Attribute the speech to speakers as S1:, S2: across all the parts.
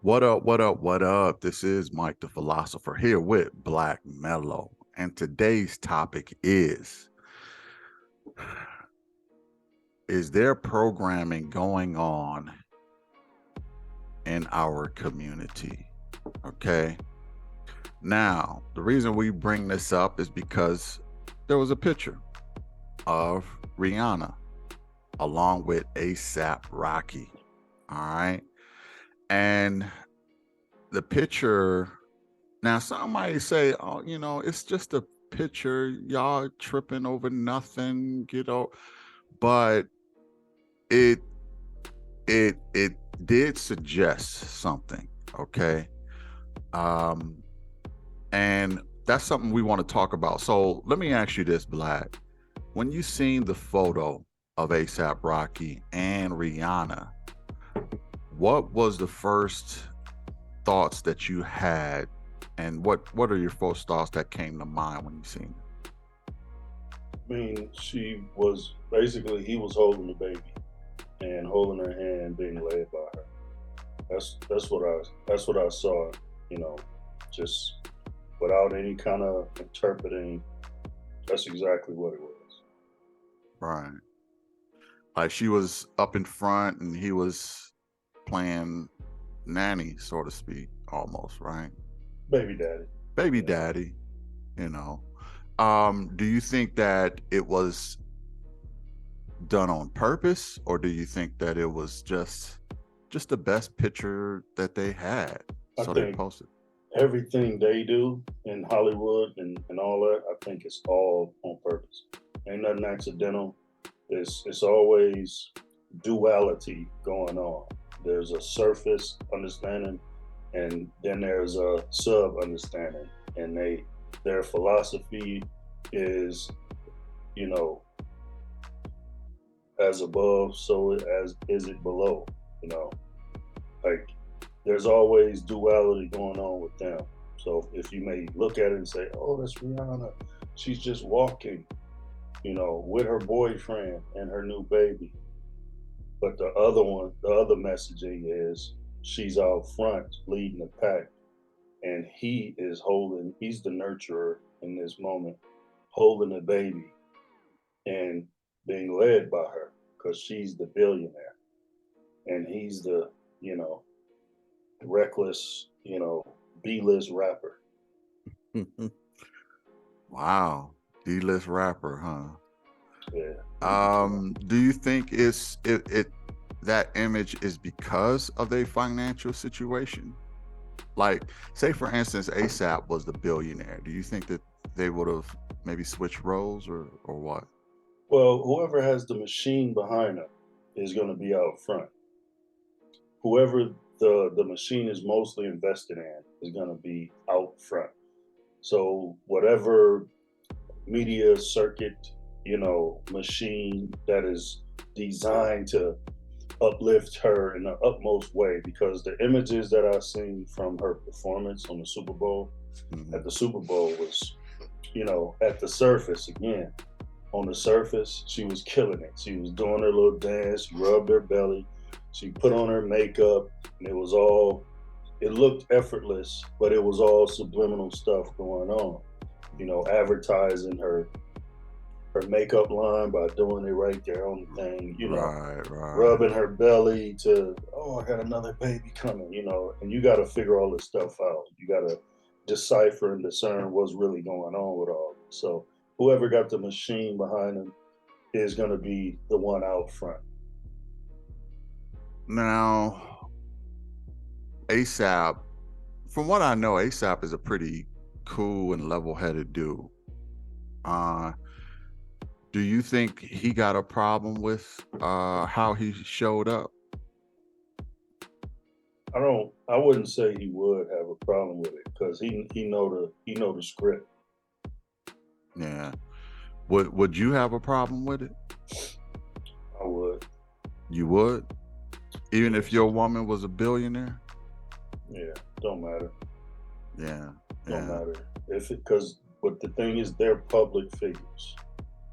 S1: What up, what up, what up? This is Mike the Philosopher here with Black Mellow. And today's topic is there programming going on in our community? Okay. Now, the reason we bring this up is because there was a picture of Rihanna along with ASAP Rocky. All right. And the picture, now some might say, oh, it's just a picture, y'all tripping over nothing, but it it did suggest something, okay? Um, and that's something we want to talk about. So let me ask you this, Black. When you seen the photo of ASAP Rocky and Rihanna, what was the first thoughts that you had, and what are your first thoughts that came to mind when you seen it?
S2: I mean, she was basically he was holding the baby and holding her hand, being led by her. That's what I saw. You know, just without any kind of interpreting. That's exactly what it was.
S1: Right. Like she was up in front and he was playing nanny, so to speak, almost, right?
S2: Baby daddy.
S1: Baby
S2: Yeah.
S1: daddy, you know. Do you think that it was done on purpose, or do you think that it was just the best picture that they had?
S2: I
S1: So they
S2: think
S1: posted.
S2: everything they do in Hollywood and all that, I think it's all on purpose. Ain't nothing accidental. It's always duality going on. There's a surface understanding, and then there's a sub understanding, and their philosophy is, you know, as above, so as is it below. You know, like there's always duality going on with them. So if you may look at it and say, "Oh, that's Rihanna," she's just walking, with her boyfriend and her new baby. But the other messaging is she's out front leading the pack, and he's the nurturer in this moment, holding the baby and being led by her because she's the billionaire and he's the, you know, reckless, B-list rapper.
S1: Wow, D-list rapper, huh?
S2: Yeah, yeah.
S1: Do you think it that image is because of their financial situation? Like, say for instance, ASAP was the billionaire. Do you think that they would have maybe switched roles or what?
S2: Well, whoever has the machine behind them is going to be out front. Whoever the machine is mostly invested in is going to be out front. So whatever media circuit, machine that is designed to uplift her in the utmost way, because the images that I've seen from her performance on the Super Bowl,
S1: Mm-hmm.
S2: at the Super Bowl was, at the surface again. On the surface, she was killing it. She was doing her little dance, she rubbed her belly, she put on her makeup, and it looked effortless, but it was all subliminal stuff going on. Advertising her makeup line by doing it right there on the thing,
S1: Right, right.
S2: rubbing her belly to, oh, I got another baby coming, and you got to figure all this stuff out. You got to decipher and discern what's really going on with all this. So whoever got the machine behind them is going to be the one out front.
S1: Now, ASAP, from what I know, ASAP is a pretty cool and level-headed dude. Uh, do you think he got a problem with how he showed up?
S2: I wouldn't say he would have a problem with it because he know the script.
S1: Yeah. Would you have a problem with it?
S2: I would.
S1: You would? Even if
S2: Yes.
S1: your woman was a billionaire?
S2: Yeah. Don't matter.
S1: Yeah.
S2: Don't
S1: Yeah.
S2: matter. But the thing is, they're public figures.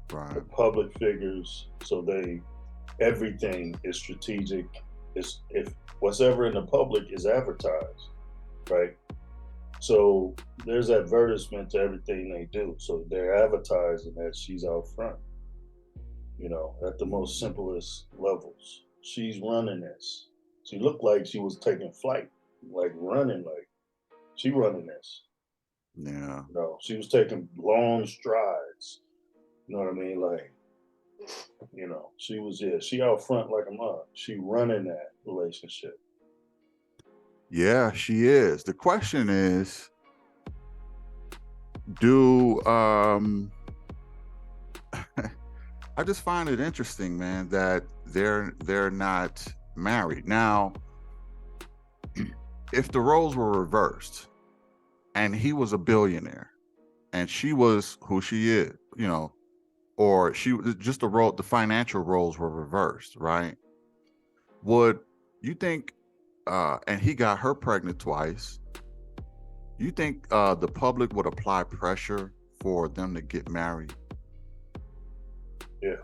S2: They're
S1: Right.
S2: public figures, so everything is strategic. It's if what's ever in the public is advertised, right? So there's advertisement to everything they do. So they're advertising that she's out front, at the most simplest levels. She's running this. She looked like she was taking flight, like running, like she running this.
S1: Yeah.
S2: She was taking long strides. You know what I mean? Like, she was, yeah, she out front like a mug. She running that relationship.
S1: Yeah, she is. The question is, do I just find it interesting, man, that they're not married. Now, if the roles were reversed and he was a billionaire and she was who she is, or she was just the financial roles were reversed, right? Would you think and he got her pregnant twice, you think the public would apply pressure for them to get married?
S2: Yeah.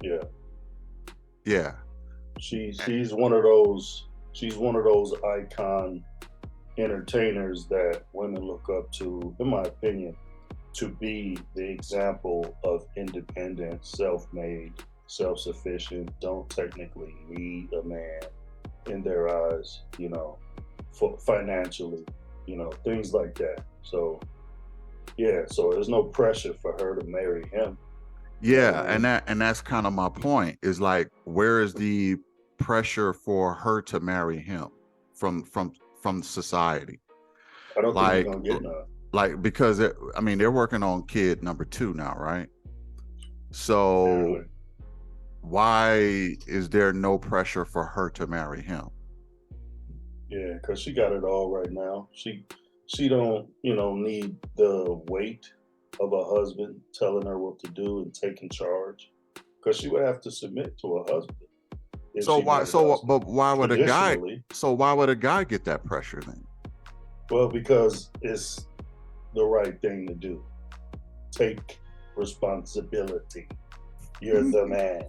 S2: Yeah.
S1: Yeah.
S2: She's one of those icon entertainers that women look up to, in my opinion, to be the example of independent, self-made, self-sufficient, don't technically need a man in their eyes, for financially, things like that. So yeah, so there's no pressure for her to marry him. You know what
S1: Yeah,
S2: I mean?
S1: and that's kind of my point. Is like, where is the pressure for her to marry him from society?
S2: I don't think he's
S1: Like,
S2: gonna get none.
S1: because I mean, they're working on kid number 2 now, right? So
S2: Apparently.
S1: why is there no pressure for her to marry him?
S2: Yeah, because she got it all right now. She don't, need the weight of a husband telling her what to do and taking charge. Because she would have to submit to a husband if
S1: So
S2: she
S1: why?
S2: married a husband.
S1: But why would a guy?
S2: Traditionally,
S1: So why would a guy get that pressure then?
S2: well, because it's the right thing to do. Take responsibility. You're the man,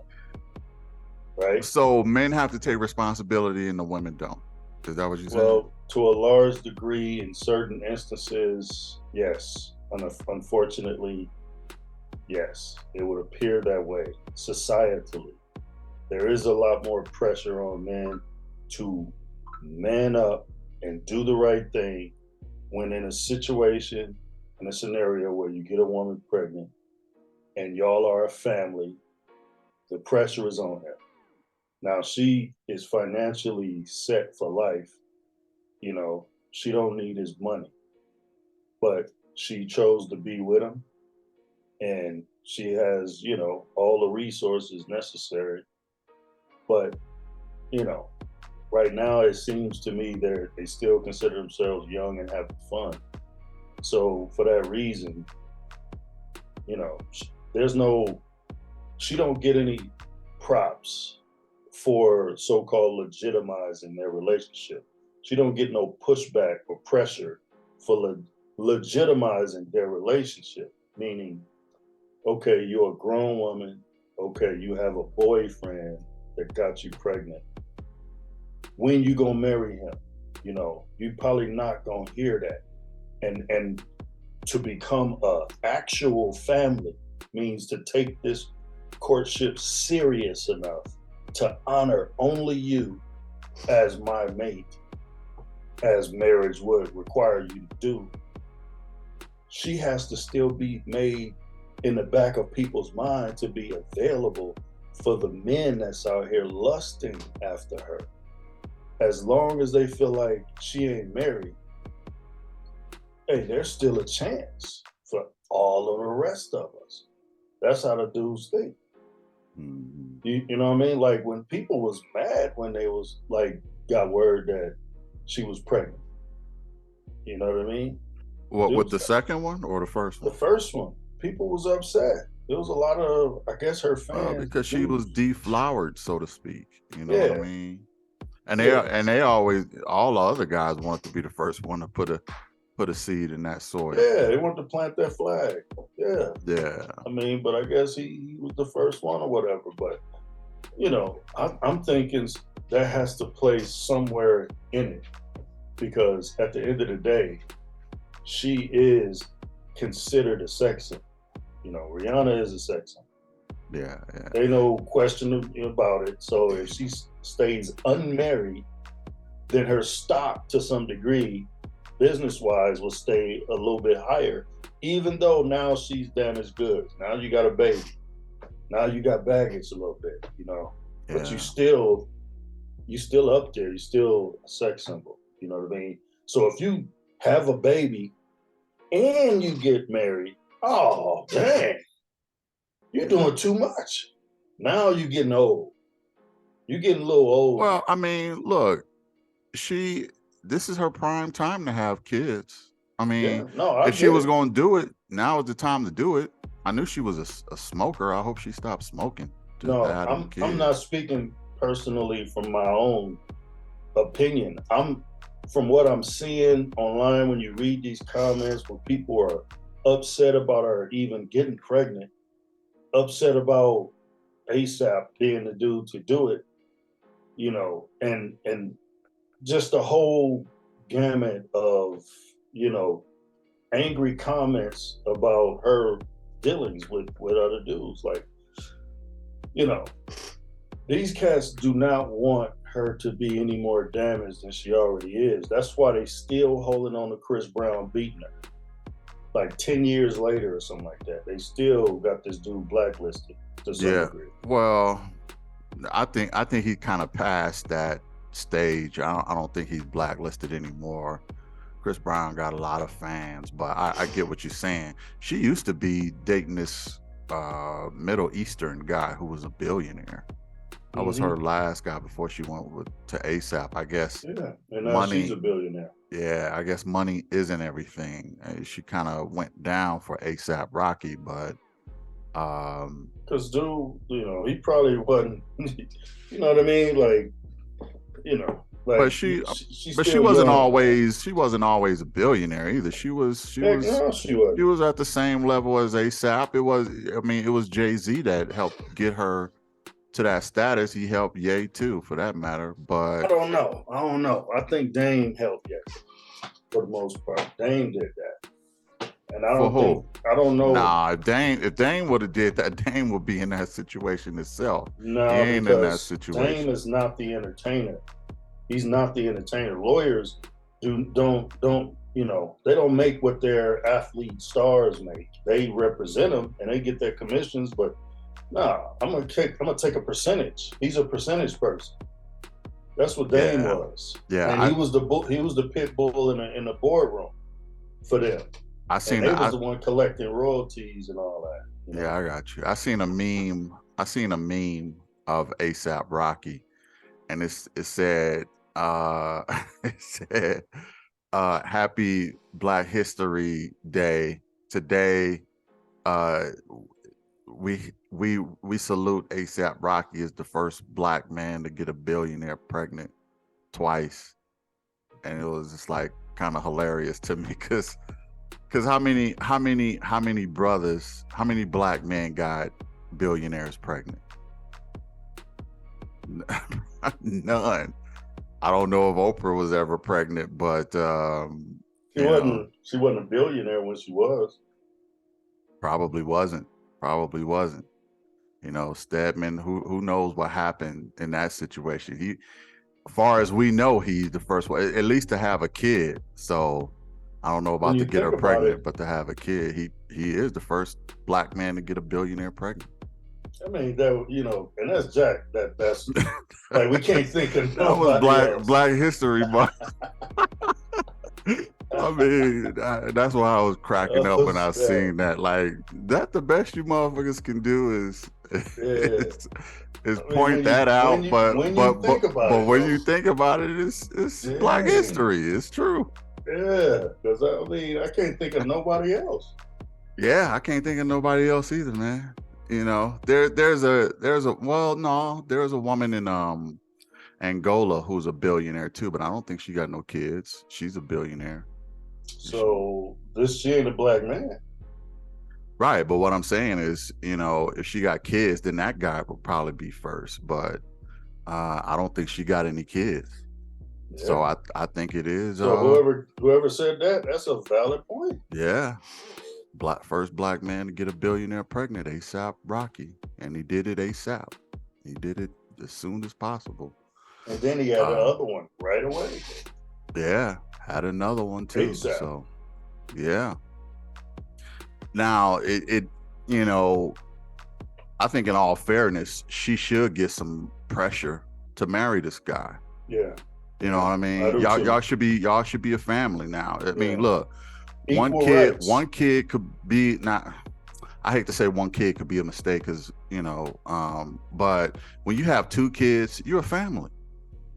S2: right?
S1: So men have to take responsibility and the women don't. Is that what you're saying?
S2: Well, to a large degree, in certain instances, yes. Unfortunately, yes. It would appear that way societally. There is a lot more pressure on men to man up and do the right thing when in a situation, in a scenario where you get a woman pregnant and y'all are a family, the pressure is on her. Now she is financially set for life. She don't need his money, but she chose to be with him and she has, all the resources necessary. But, you know, right now it seems to me they still consider themselves young and having fun. So for that reason, you know, there's no she don't get any props for so-called legitimizing their relationship. She don't get no pushback or pressure for legitimizing their relationship. Meaning, okay, you're a grown woman. Okay, you have a boyfriend that got you pregnant. When you gonna marry him? You probably not gonna hear that. And to become a actual family means to take this courtship serious enough to honor only you as my mate, as marriage would require you to do. She has to still be made in the back of people's mind to be available for the men that's out here lusting after her. As long as they feel like she ain't married, hey, there's still a chance for all of the rest of us. That's how the dudes think.
S1: Mm-hmm.
S2: You know what I mean? Like when people was mad when they was like got word that she was pregnant. You know what I mean?
S1: What, with
S2: Dudes,
S1: the second one or the first
S2: the
S1: one?
S2: first one, people was upset. There was a lot of, I guess, her fans,
S1: Because she was
S2: dudes.
S1: deflowered, so to speak. You know what I
S2: Yeah,
S1: mean? And
S2: yeah,
S1: they always, all the other guys want to be the first one to put a seed in that soil.
S2: yeah. They wanted to plant their flag. Yeah,
S1: Yeah.
S2: I mean, but I guess he was the first one or whatever. But I'm thinking that has to play somewhere in it because at the end of the day, she is considered a sex symbol. Rihanna is a sex symbol.
S1: Yeah, yeah,
S2: Ain't no question about it. So if she stays unmarried, then her stock to some degree, business wise, will stay a little bit higher. Even though now she's damaged goods. Now you got a baby. Now you got baggage a little bit. But
S1: yeah.
S2: you still up there. You still a sex symbol. You know what I mean? So if you have a baby and you get married, oh dang, you're doing too much. Now you're getting old. You're getting a little old
S1: Well,
S2: now.
S1: I mean, look, she this is her prime time to have kids. I mean,
S2: Yeah, no, I
S1: if she
S2: get
S1: was
S2: it.
S1: going to do it, now is the time to do it. I knew she was a smoker. I hope she stopped smoking to
S2: No,
S1: have them
S2: I'm not
S1: kids.
S2: speaking personally from my own opinion. I'm from what I'm seeing online when you read these comments where people are upset about her even getting pregnant, upset about ASAP being the dude to do it, and just a whole gamut of, you know, angry comments about her dealings with other dudes. Like, you know, these cats do not want her to be any more damaged than she already is. That's why they still holding on to Chris Brown beating her. Like 10 years later or something like that. They still got this dude blacklisted to some
S1: Yeah.
S2: degree.
S1: Well, I think he kind of passed that stage. I don't think he's blacklisted anymore. Chris Brown got a lot of fans, but I get what you're saying. She used to be dating this Middle Eastern guy who was a billionaire. That was her
S2: Mm-hmm.
S1: last guy before she went to ASAP. I guess
S2: Yeah. And now she's
S1: money,
S2: a billionaire.
S1: yeah, I guess money isn't everything. She kind of went down for ASAP Rocky, but um,
S2: Because dude, he probably wasn't, you know what I mean? Like,
S1: but
S2: like
S1: she,
S2: she's
S1: but she
S2: still
S1: wasn't
S2: young, man.
S1: always she wasn't always a billionaire either. She was she
S2: Heck
S1: was
S2: no, she
S1: she
S2: wasn't.
S1: was at the same level as ASAP. I mean, it was Jay-Z that helped get her to that status. He helped Ye too, for that matter. But
S2: I don't know. I don't know. I think Dame helped yet for the most part. Dame did that. And
S1: for who?
S2: I don't know.
S1: Nah, if Dame would have did that, Dame would be in that situation itself. He
S2: No,
S1: ain't in that
S2: because Dame
S1: situation.
S2: is not the entertainer. He's not the entertainer. Lawyers don't they don't make what their athlete stars make. They represent them and they get their commissions, but nah, I'm gonna take a percentage. He's a percentage person. That's what Dame
S1: Yeah,
S2: was,
S1: yeah.
S2: and he was the pit bull in the boardroom for them,
S1: I
S2: and
S1: seen
S2: they was
S1: I
S2: the one collecting royalties and all that.
S1: Yeah, I got you. I seen a meme. I seen a meme of ASAP Rocky, and it said it said Happy Black History Day today. Uh, we salute ASAP Rocky as the first black man to get a billionaire pregnant twice, and it was just like kind of hilarious to me because how many black men got billionaires pregnant? None. I don't know if Oprah was ever pregnant, but
S2: She wasn't a billionaire when she was.
S1: probably wasn't. Probably wasn't. Stedman. Who knows what happened in that situation? As far as we know, he's the first one, at least to have a kid. So I don't know
S2: When
S1: about to
S2: you
S1: get
S2: think
S1: her
S2: about it,
S1: pregnant, but to have a kid, he is the first black man to get a billionaire pregnant.
S2: I mean that and that's Jack. That's like we can't think of
S1: That was
S2: nobody else.
S1: Black History Month. I mean, that's why I was cracking up
S2: Oh,
S1: when I
S2: man.
S1: seen that. Like, that the best you motherfuckers can do
S2: Yeah.
S1: is
S2: I mean,
S1: point that out.
S2: when you think about
S1: But
S2: it
S1: when
S2: though,
S1: you think about it, it's Black
S2: dang,
S1: History. It's true.
S2: yeah. Because I mean, I can't think of nobody else.
S1: Yeah, I can't think of nobody else either, man. There's a well, no, there's a woman in Angola who's a billionaire too, but I don't think she got no kids. She's a billionaire. She,
S2: So this she ain't a black man.
S1: Right, but what I'm saying is, if she got kids, then that guy would probably be first. But I don't think she got any kids,
S2: Yeah.
S1: so I think it is.
S2: So whoever said that, that's a valid point.
S1: Yeah, first black man to get a billionaire pregnant, ASAP Rocky, and he did it ASAP. He did it as soon as possible.
S2: And then he had the
S1: Uh,
S2: other one right away.
S1: yeah, had another one too.
S2: ASAP.
S1: So yeah. Now you know, I think in all fairness, she should get some pressure to marry this guy.
S2: Yeah.
S1: You know what I
S2: I
S1: mean?
S2: do too.
S1: Y'all should be a family now. I mean,
S2: Yeah.
S1: look,
S2: Equal rights.
S1: one kid could be not. I hate to say one kid could be a mistake because but when you have two kids, you're a family.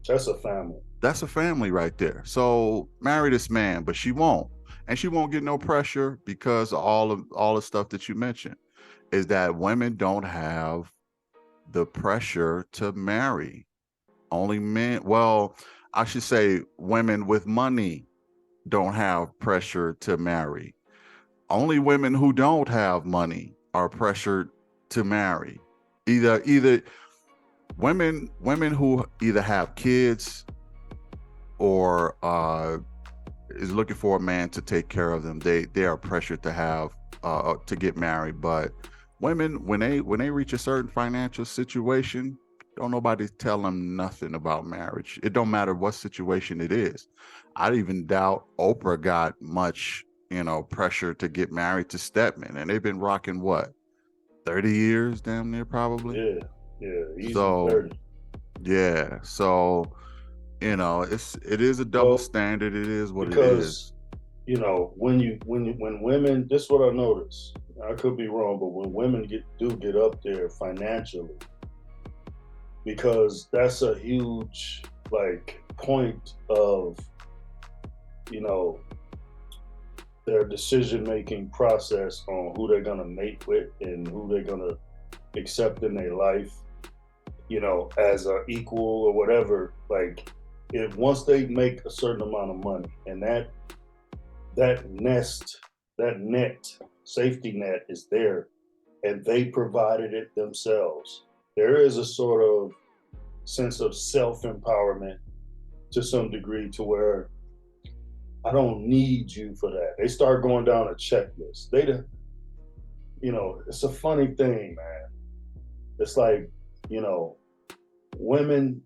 S2: That's a family.
S1: That's a family right there. So marry this man, but she won't, and she won't get no pressure because of all the stuff that you mentioned. Is that women don't have the pressure to marry. Only men. Well, I should say women with money don't have pressure to marry. Only women who don't have money are pressured to marry. Either women who either have kids or is looking for a man to take care of them. They are pressured to have to get married. But women, when they reach a certain financial situation, don't nobody tell them nothing about marriage. It don't matter what situation it is. I even doubt Oprah got much, pressure to get married to Stedman, and they've been rocking what 30 years, damn near probably.
S2: Yeah. Yeah. Easy
S1: So
S2: 30.
S1: yeah, so it is a double
S2: Well,
S1: standard. It is what it
S2: because
S1: is.
S2: when women, this is what I notice. I could be wrong, but when women get up there financially, because that's a huge like point of you know their decision making process on who they're gonna mate with and who they're gonna accept in their life, as a equal or whatever. Like, if once they make a certain amount of money and that nest, that net, safety net is there, and they provided it themselves, there is a sort of sense of self empowerment to some degree to where I don't need you for that. They start going down a checklist. It's a funny thing, man. It's like, you know, women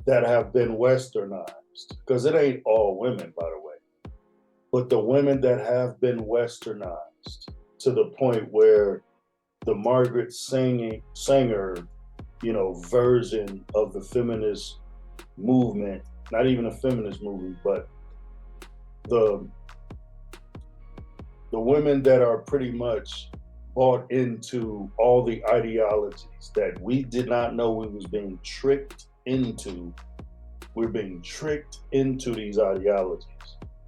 S2: that have been westernized, because it ain't all women, by the way, but the women that have been westernized to the point where the Margaret Sanger, version of the feminist movement, not even a feminist movement, but the the women that are pretty much bought into all the ideologies that we did not know we was being tricked into. We're being tricked into these ideologies,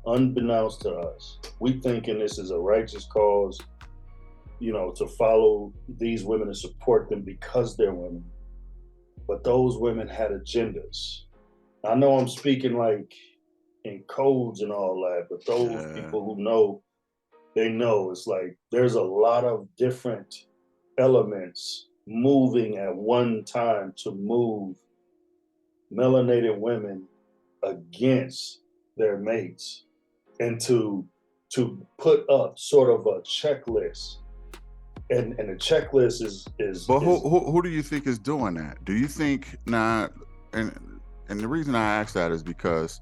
S2: unbeknownst to us. We thinking this is a righteous cause, to follow these women and support them because they're women. But those women had agendas. I know I'm speaking like in codes and all that, but those
S1: Yeah.
S2: people who know, they know it's like there's a lot of different elements moving at one time to move melanated women against their mates and to put up sort of a checklist. And the checklist
S1: But who,
S2: is
S1: who who do you think is doing that? Do you think not? And the reason I ask that is because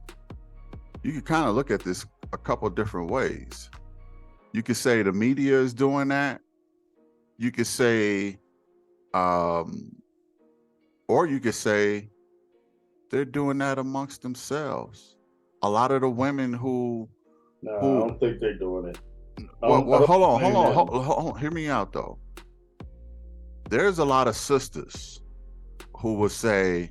S1: you can kind of look at this a couple different ways. You could say the media is doing that. You could say, um, or you could say they're doing that amongst themselves. A lot of the women
S2: nah, I
S1: who
S2: don't think they're doing it. I
S1: well,
S2: don't
S1: hold on, hold
S2: blame
S1: on,
S2: them.
S1: hold on. Hear me out though. There's a lot of sisters who would say,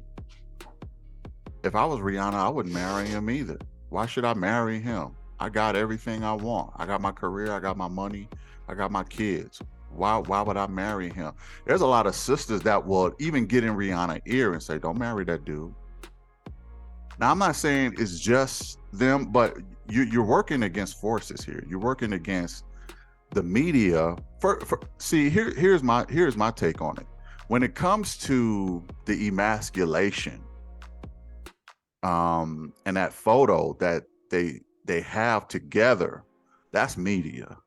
S1: if I was Rihanna, I wouldn't marry him either. Why should I marry him? I got everything I want. I got my career, I got my money, I got my kids. Why would I marry him? There's a lot of sisters that will even get in Rihanna's ear and say, don't marry that dude. Now I'm not saying it's just them, but you're working against forces here. You're working against the media. see, here's my take on it. When it comes to the emasculation, and that photo that they have together, that's media.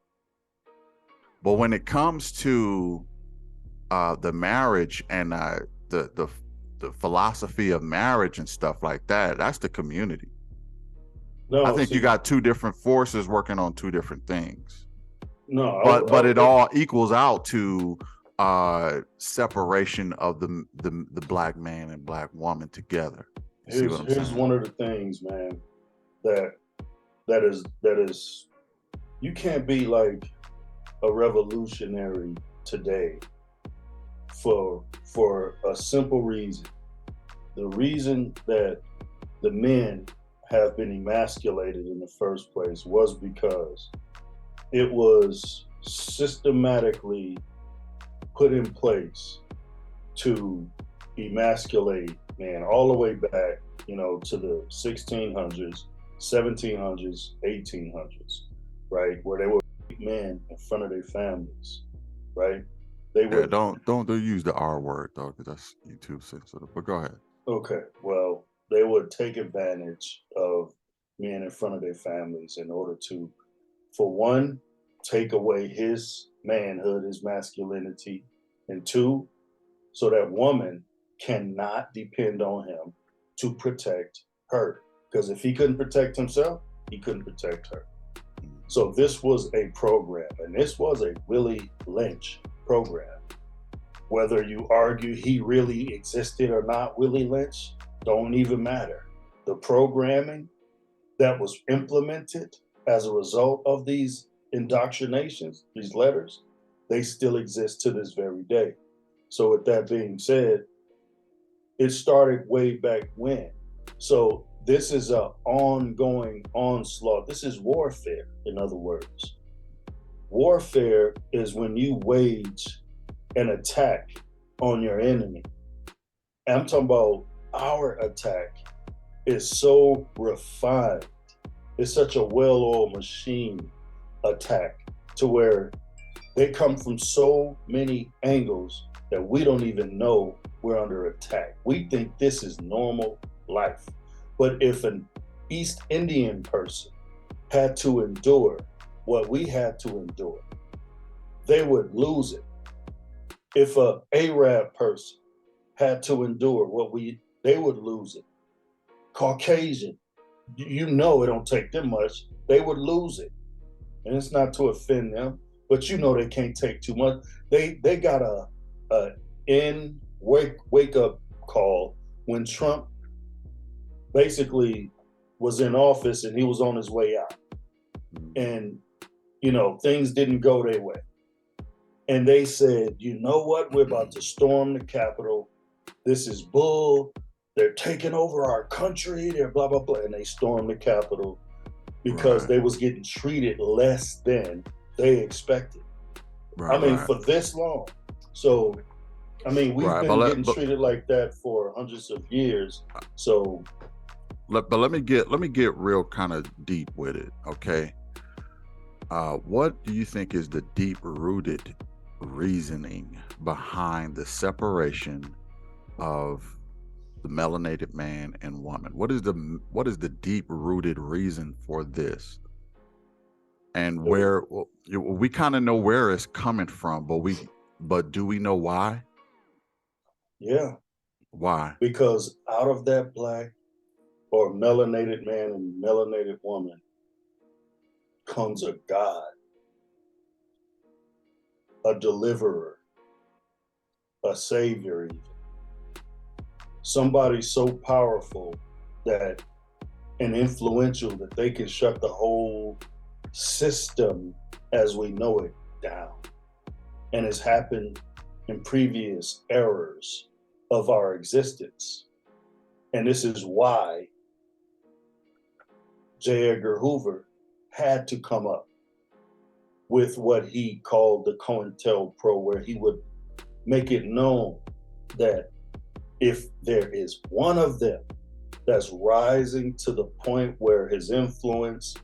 S1: But when it comes to the marriage and the philosophy of marriage and stuff like that, that's the community. I
S2: No,
S1: think you
S2: see,
S1: got two different forces working on two different things.
S2: no,
S1: But it all equals out to separation of the black man and black woman together. You see what I'm
S2: here's
S1: saying?
S2: one of the things, man, that that is you can't be like a revolutionary today for a simple reason. The reason that the men have been emasculated in the first place was because it was systematically put in place to emasculate man all the way back, to the 1600s, 1700s, 1800s, right? Where they would beat men in front of their families, right? They
S1: Yeah,
S2: would,
S1: don't use the R word though, because that's YouTube sensitive. But go ahead.
S2: okay, well, they would take advantage of men in front of their families in order to, for one, take away his manhood, his masculinity, and two, so that woman cannot depend on him to protect her. Because if he couldn't protect himself, he couldn't protect her. So this was a program, and this was a Willie Lynch program. Whether you argue he really existed or not, Willie Lynch, don't even matter. The programming that was implemented as a result of these indoctrinations, these letters, they still exist to this very day. So with that being said, it started way back when. So this is an ongoing onslaught. This is warfare, in other words. Warfare is when you wage an attack on your enemy. And I'm talking about our attack is so refined. It's such a well-oiled machine attack to where they come from so many angles that we don't even know we're under attack. We think this is normal life. But if an East Indian person had to endure what we had to endure, they would lose it. If a Arab person had to endure they would lose it. Caucasian, it don't take them much, they would lose it. And it's not to offend them, but they can't take too much. They got a wake up call when Trump basically was in office and he was on his way out. And things didn't go their way. And they said, you know what? We're about to storm the Capitol. This is bull. They're taking over our country. They're blah, blah, blah. And they stormed the Capitol because they was getting treated less than they expected. For this long. So, we've been getting treated like that for hundreds of years. So,
S1: but let me get real kind of deep with it, okay? What do you think is the deep-rooted reasoning behind the separation of the melanated man and woman? What is the deep-rooted reason for this? And where we kind of know where it's coming from, but do we know why?
S2: Yeah.
S1: Why?
S2: Because out of that black or melanated man and melanated woman comes a God, a deliverer, a savior, even. Somebody so powerful that and influential that they can shut the whole system as we know it down. And it's happened in previous eras of our existence. And this is why J. Edgar Hoover had to come up with what he called the COINTELPRO, where he would make it known that if there is one of them that's rising to the point where his influence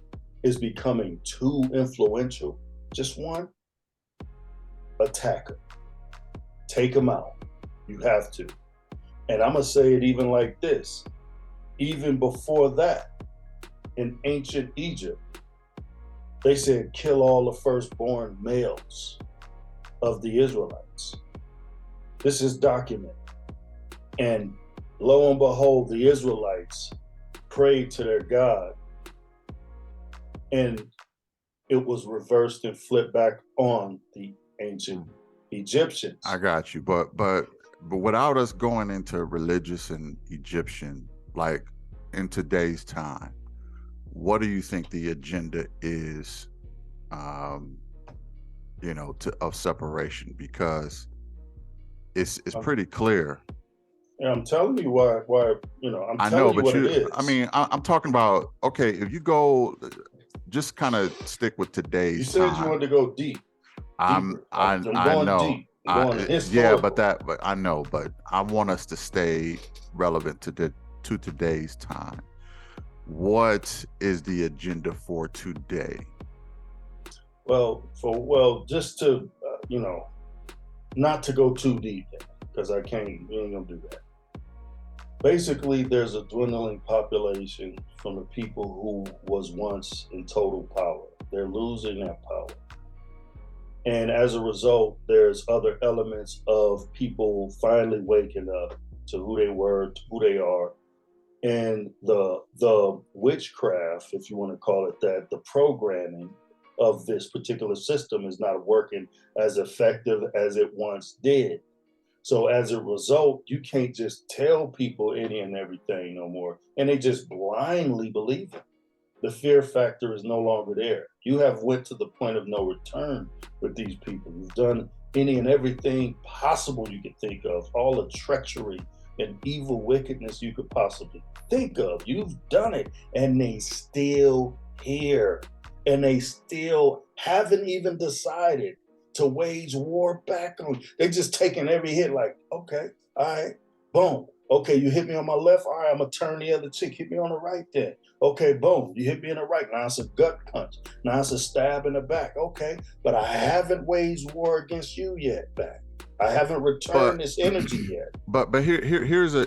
S2: is becoming too influential, just one, attacker. Take them out. You have to. And I'm going to say it even like this. Even before that, in ancient Egypt, they said kill all the firstborn males of the Israelites. This is documented. And lo and behold, the Israelites prayed to their God, and it was reversed and flipped back on the ancient Egyptians.
S1: I got you, but without us going into religious and Egyptian, like in today's time, what do you think the agenda is, of separation? Because it's pretty clear.
S2: And I'm telling you why I'm
S1: I
S2: telling
S1: know,
S2: you
S1: but
S2: what it is.
S1: I mean, I'm talking about, okay, if you go, just kind of stick with today's
S2: you said
S1: time.
S2: you wanted to go deep.
S1: I'm
S2: going
S1: know.
S2: deep. I'm going
S1: Yeah,
S2: historical.
S1: but I know, but I want us to stay relevant to today's time. What is the agenda for today?
S2: Just to not to go too deep, because I can't. We ain't gonna do that. Basically, there's a dwindling population from the people who was once in total power. They're losing that power. And as a result, there's other elements of people finally waking up to who they were, to who they are. And the witchcraft, if you want to call it that, the programming of this particular system is not working as effective as it once did. So as a result, you can't just tell people any and everything no more. And they just blindly believe it. The fear factor is no longer there. You have went to the point of no return with these people. You've done any and everything possible you could think of, all the treachery and evil wickedness you could possibly think of. You've done it, and they still here. And they still haven't even decided to wage war back on you. They're just taking every hit like, okay, all right, boom. Okay, you hit me on my left. All right, I'm gonna turn the other cheek. Hit me on the right then. Okay, boom. You hit me in the right. Now it's a gut punch. Now it's a stab in the back. Okay, but I haven't waged war against you yet back. I haven't returned this energy yet.
S1: But here's a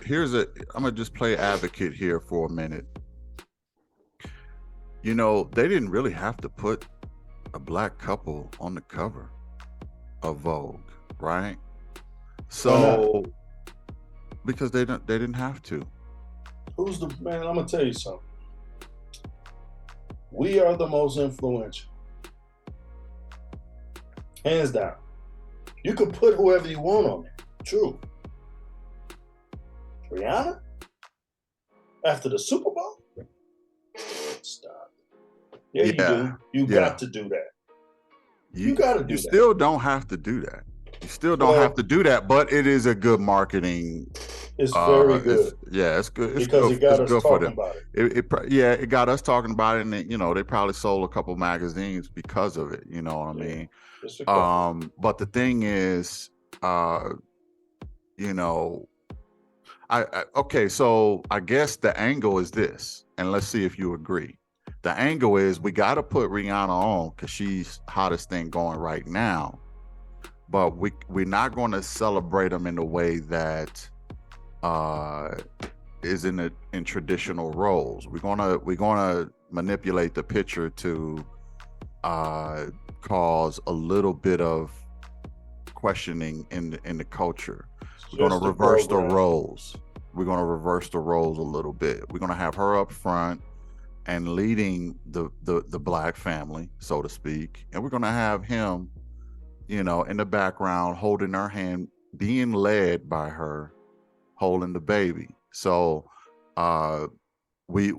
S1: I'm gonna just play advocate here for a minute. They didn't really have to put a black couple on the cover of Vogue, right? So because they didn't have to.
S2: Who's the man? I'm gonna tell you something. We are the most influential, hands down. You could put whoever you want on there. True. Rihanna after the Super Bowl. Stop. Yeah, you do. You got to do that. You got to do that.
S1: You still don't have to do that. You still don't have to do that, but it is a good marketing.
S2: It's very good.
S1: It's good. It's
S2: because
S1: good.
S2: It got
S1: us
S2: talking about it.
S1: It got us talking about it, and they probably sold a couple magazines because of it. You know what I mean? But the thing is, okay. So I guess the angle is this, and let's see if you agree. The angle is we got to put Rihanna on because she's hottest thing going right now. But we're not going to celebrate them in the way that is in traditional roles. We're gonna manipulate the picture to cause a little bit of questioning in the culture. We're going to reverse the roles. We're going to reverse the roles a little bit. We're going to have her up front and leading the black family, so to speak, and we're going to have him, in the background, holding her hand, being led by her, holding the baby. So we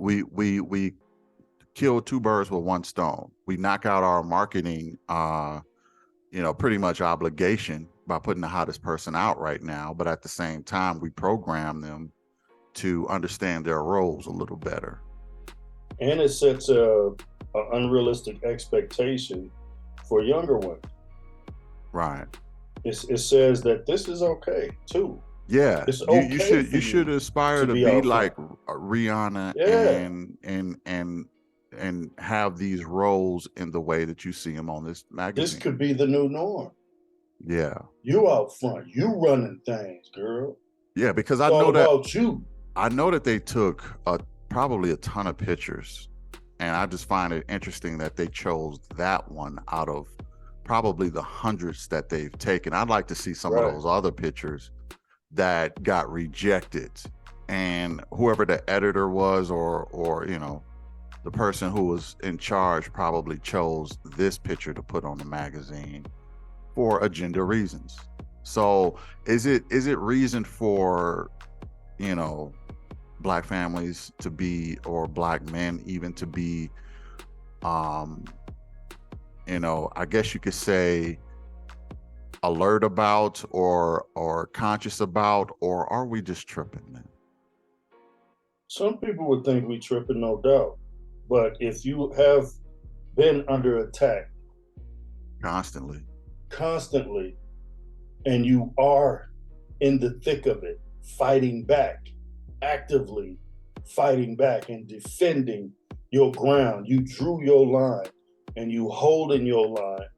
S1: kill two birds with one stone. We knock out our marketing pretty much obligation by putting the hottest person out right now, but at the same time we program them to understand their roles a little better.
S2: And it sets a unrealistic expectation for younger women.
S1: Right.
S2: It says that this is okay too.
S1: Yeah,
S2: it's okay
S1: you should aspire to be like Rihanna and have these roles in the way that you see them on this magazine.
S2: This could be the new norm.
S1: Yeah.
S2: You out front. You running things, girl.
S1: Yeah, because
S2: It's all about you.
S1: I know that they took probably a ton of pictures, and I just find it interesting that they chose that one out of probably the hundreds that they've taken. I'd like to see some of
S2: Right.
S1: those other pictures that got rejected, and whoever the editor was, or the person who was in charge probably chose this picture to put on the magazine for agenda reasons. So is it reason for you know black families to be, or black men even to be, um I guess you could say, alert about, or conscious about, or are we just tripping, man?
S2: Some people would think we tripping, no doubt. But if you have been under attack
S1: Constantly.
S2: constantly and you are in the thick of it, fighting back, actively fighting back and defending your ground, you drew your line and you holding your line,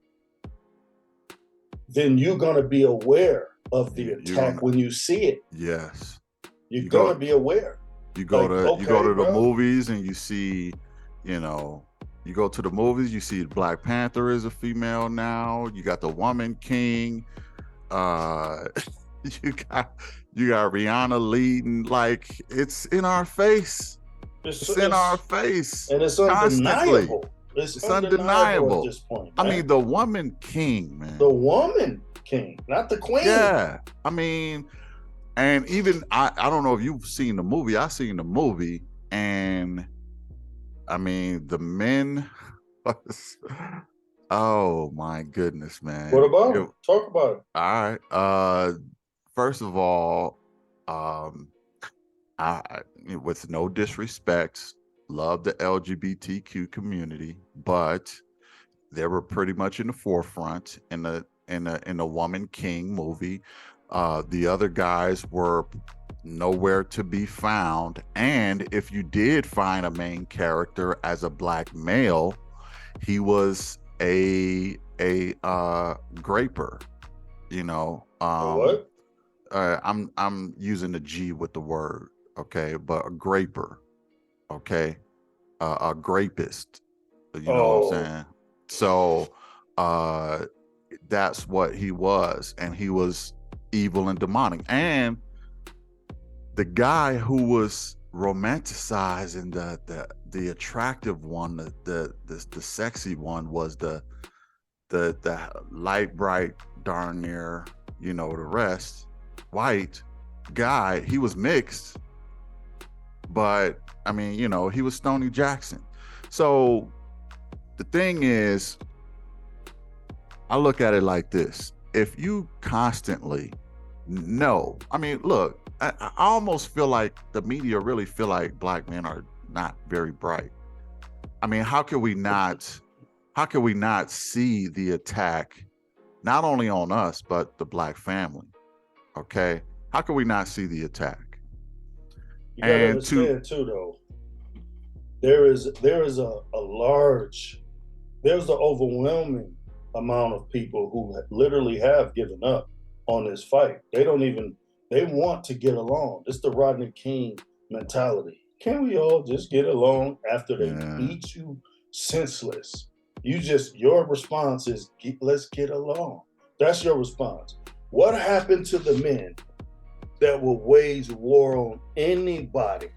S2: then you're going to be aware of the
S1: You're
S2: attack
S1: gonna,
S2: when you see it.
S1: yes,
S2: You're
S1: you
S2: going to
S1: go
S2: be aware.
S1: you go
S2: Like,
S1: to you go
S2: okay,
S1: to the
S2: bro.
S1: movies and you see, you know you go to the movies, you see Black Panther is a female now, you got the woman king, uh you got Rihanna leading, like, it's in our face. It's in our
S2: It's
S1: face
S2: and it's
S1: constantly.
S2: undeniable. It's
S1: It's
S2: undeniable at
S1: undeniable.
S2: this point,
S1: I mean,
S2: man.
S1: the woman king,
S2: The
S1: man.
S2: woman king, not the queen.
S1: Yeah. I mean, and even I don't know if you've seen the movie. I seen the movie, and I mean the men. Oh my goodness,
S2: What
S1: man.
S2: about him? Talk about it.
S1: All right. First of all, um, with no disrespect, love the LGBTQ community, but they were pretty much in the forefront in the Woman King movie. The other guys were nowhere to be found, and if you did find a main character as a black male, he was a graper. You know,
S2: A what?
S1: I'm using the G with the word, okay, but a graper, okay, a grapist. You know what I'm
S2: Oh,
S1: saying? So uh that's what he was, and he was evil and demonic. And the guy who was romanticizing the attractive one, the sexy one, was the light bright, darn near, the rest, white guy. He was mixed, but I mean, he was Stoney Jackson. So the thing is, I look at it like this: if you constantly know, I mean, look, I almost feel like the media really feel like black men are not very bright. I mean, how can we not? How can we not see the attack, not only on us but the black family? Okay, how can we not see the attack?
S2: you got to
S1: And to
S2: understand too, though. There is a large, there's the overwhelming amount of people who literally have given up on this fight. They don't even, they want to get along. It's the Rodney King mentality. Can we all just get along after they
S1: yeah,
S2: beat you senseless? Your response is, let's get along. That's your response. What happened to the men that will wage war on anybody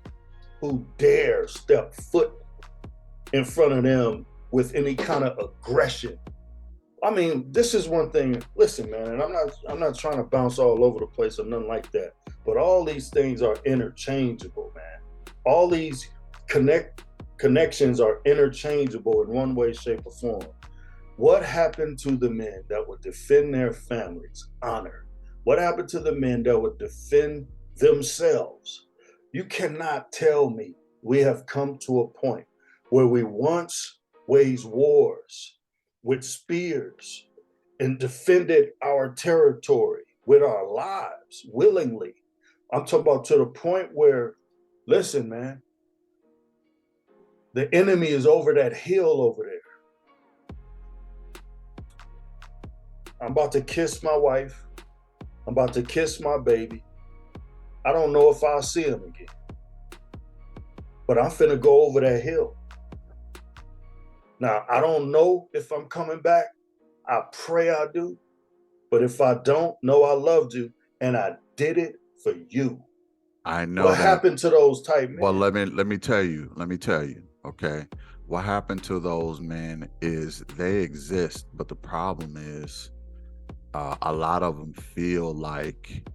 S2: who dare step foot in front of them with any kind of aggression? I mean, this is one thing. Listen, man, and I'm not trying to bounce all over the place or nothing like that. But all these things are interchangeable, man. All these connections are interchangeable in one way, shape, or form. What happened to the men that would defend their families' honor? What happened to the men that would defend themselves? You cannot tell me we have come to a point where we once waged wars with spears and defended our territory with our lives willingly. I'm talking about to the point where, listen, man, the enemy is over that hill over there. I'm about to kiss my wife. I'm about to kiss my baby. I don't know if I'll see him again, but I'm finna go over that hill. Now, I don't know if I'm coming back. I pray I do. But if I don't, know I loved you and I did it for you.
S1: I know
S2: What
S1: that.
S2: happened to those type
S1: Well,
S2: men?
S1: let me tell you. Let me tell you. Okay, what happened to those men is they exist, but the problem is, a lot of them feel like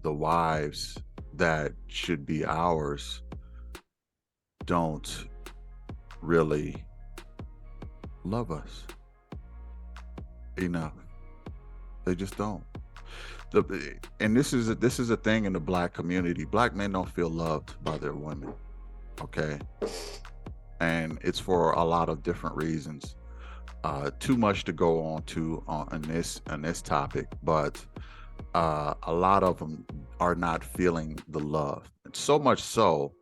S1: the wives that should be ours don't really love us enough. They just don't. And this is a thing in the black community. Black men don't feel loved by their women. Okay, and it's for a lot of different reasons. Too much to go on this topic, but a lot of them are not feeling the love. So much so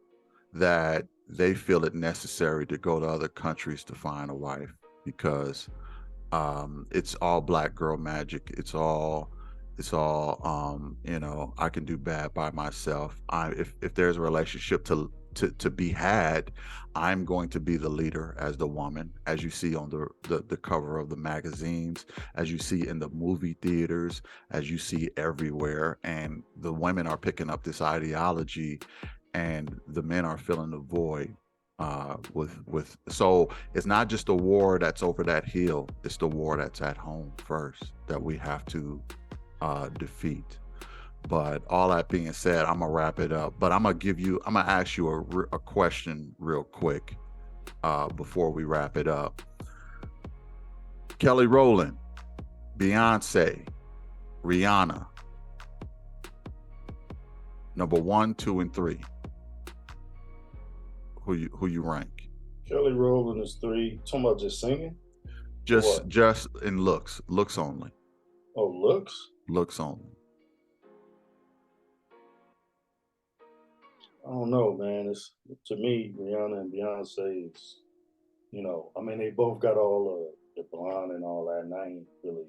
S1: that they feel it necessary to go to other countries to find a wife because it's all black girl magic. It's all I can do bad by myself. If there's a relationship to be had, I'm going to be the leader as the woman, as you see on the cover of the magazines, as you see in the movie theaters, as you see everywhere. And the women are picking up this ideology, and the men are filling the void. So it's not just a war that's over that hill, it's the war that's at home first that we have to defeat. But all that being said, I'm gonna wrap it up. But I'm gonna ask you a question real quick before we wrap it up. Kelly Rowland, Beyonce, Rihanna, number 1, 2, and 3. Who you rank?
S2: Kelly Rowland is 3. Talking about just singing? Or
S1: Just
S2: what?
S1: just in looks only,
S2: Oh, looks?
S1: looks only.
S2: I don't know, man. It's to me, Rihanna and Beyonce is, I mean, they both got all the blonde and all that, and I ain't really,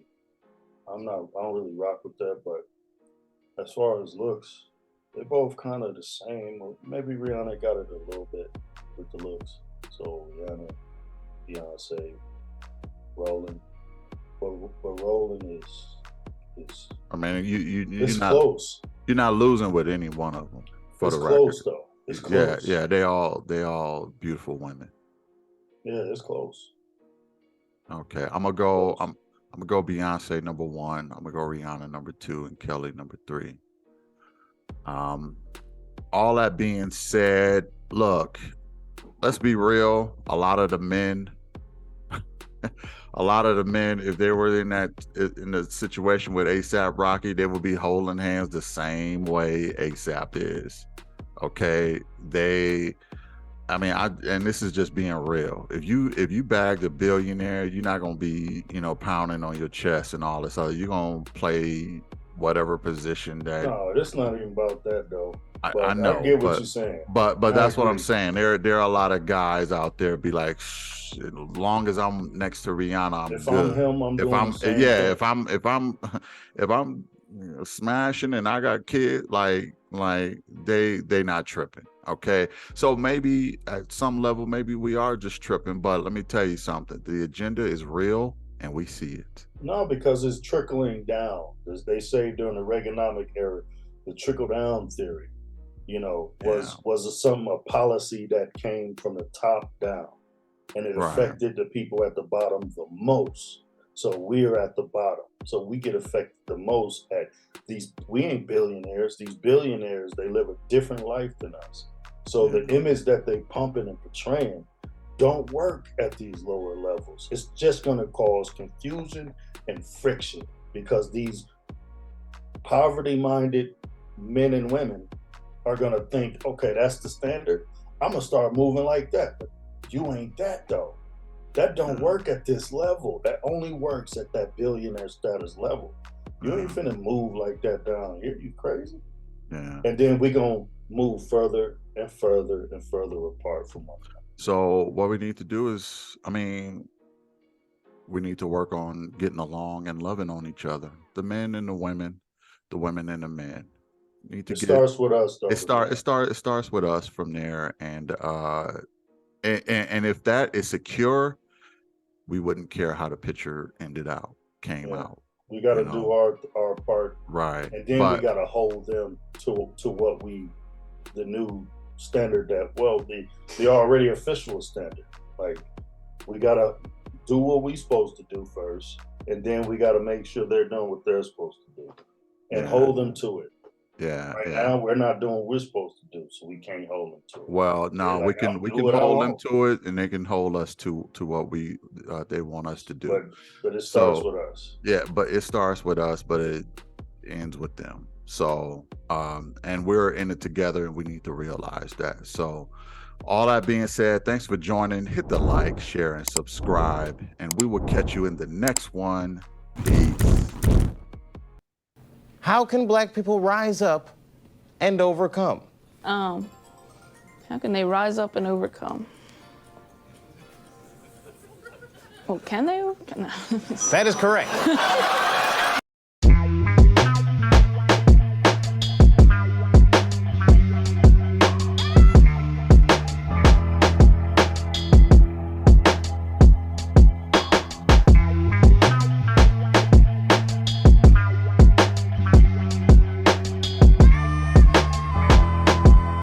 S2: I don't really rock with that. But as far as looks, they both kind of the same. Or maybe Rihanna got it a little bit with the looks. So Rihanna, Beyonce, Rolling, but Rolling is
S1: I mean,
S2: it's close.
S1: you're not losing with any one of them, for
S2: It's
S1: the record.
S2: close though. It's
S1: Yeah,
S2: close.
S1: yeah, they all beautiful women.
S2: Yeah, it's close.
S1: Okay,
S2: It's close.
S1: I'm gonna go Beyonce number 1. I'm gonna go Rihanna number 2, and Kelly number 3. Um, all that being said, look, let's be real. A lot of the men, if they were in the situation with ASAP Rocky, they would be holding hands the same way ASAP is. Okay, I mean, and this is just being real. If you bagged a billionaire, you're not gonna be, pounding on your chest and all this other. You're gonna play whatever position that
S2: No, it's not even about that though.
S1: I
S2: But I
S1: know,
S2: get what you're saying.
S1: but
S2: I
S1: that's what I'm
S2: agree.
S1: saying. There are a lot of guys out there be like, "Shh, as long as I'm next to Rihanna, I'm
S2: If I'm
S1: good.
S2: him, I'm
S1: If
S2: doing the
S1: I'm
S2: same
S1: yeah,
S2: thing.
S1: if I'm smashing and I got kids, like they not tripping. Okay, so maybe at some level, maybe we are just tripping. But let me tell you something: the agenda is real, and we see it.
S2: No, because it's trickling down. As they say during the Reaganomic era, the trickle down theory,
S1: Yeah,
S2: was a policy that came from the top down, and it
S1: right.
S2: affected the people at the bottom the most. So we're at the bottom. So we get affected the most at these. We ain't billionaires. These billionaires, they live a different life than us. So
S1: Yeah,
S2: the image that they pumping and portraying don't work at these lower levels. It's just going to cause confusion and friction because these poverty minded men and women are going to think, okay, that's the standard. I'm going to start moving like that. But you ain't that though. That don't
S1: yeah,
S2: work at this level. That only works at that billionaire status level. You ain't
S1: yeah,
S2: finna move like that down here. You crazy?
S1: yeah.
S2: And then we gonna move further and further and further apart from one another.
S1: So what we need to do is, I mean, we need to work on getting along and loving on each other. The men and the women and the men need to
S2: It
S1: get.
S2: starts with us, though.
S1: It starts with us from there, and if that is secure, we wouldn't care how the picture came
S2: Yeah.
S1: out.
S2: We got
S1: You
S2: to do
S1: know,
S2: our part,
S1: right?
S2: and then we
S1: But
S2: got to hold them to what the new standard that the already official standard. Like, we got to do what we supposed to do first, and then we got to make sure they're doing what they're supposed to do, and
S1: yeah,
S2: hold them to it.
S1: yeah,
S2: Right
S1: yeah.
S2: now, we're not doing what we're supposed to do, so we can't hold them to it.
S1: Well,
S2: They're
S1: no,
S2: like,
S1: we
S2: I'll
S1: can
S2: do it our
S1: hold them
S2: own.
S1: to it, and they can hold us to what they want us to do.
S2: But it starts
S1: So
S2: with us.
S1: yeah, but it starts with us, but it ends with them. So and we're in it together, and we need to realize that. So all that being said, thanks for joining. Hit the like, share, and subscribe, and we will catch you in the next one. Peace.
S3: How can black people rise up and overcome?
S4: How can they rise up and overcome? Well, can they overcome?
S3: That is correct.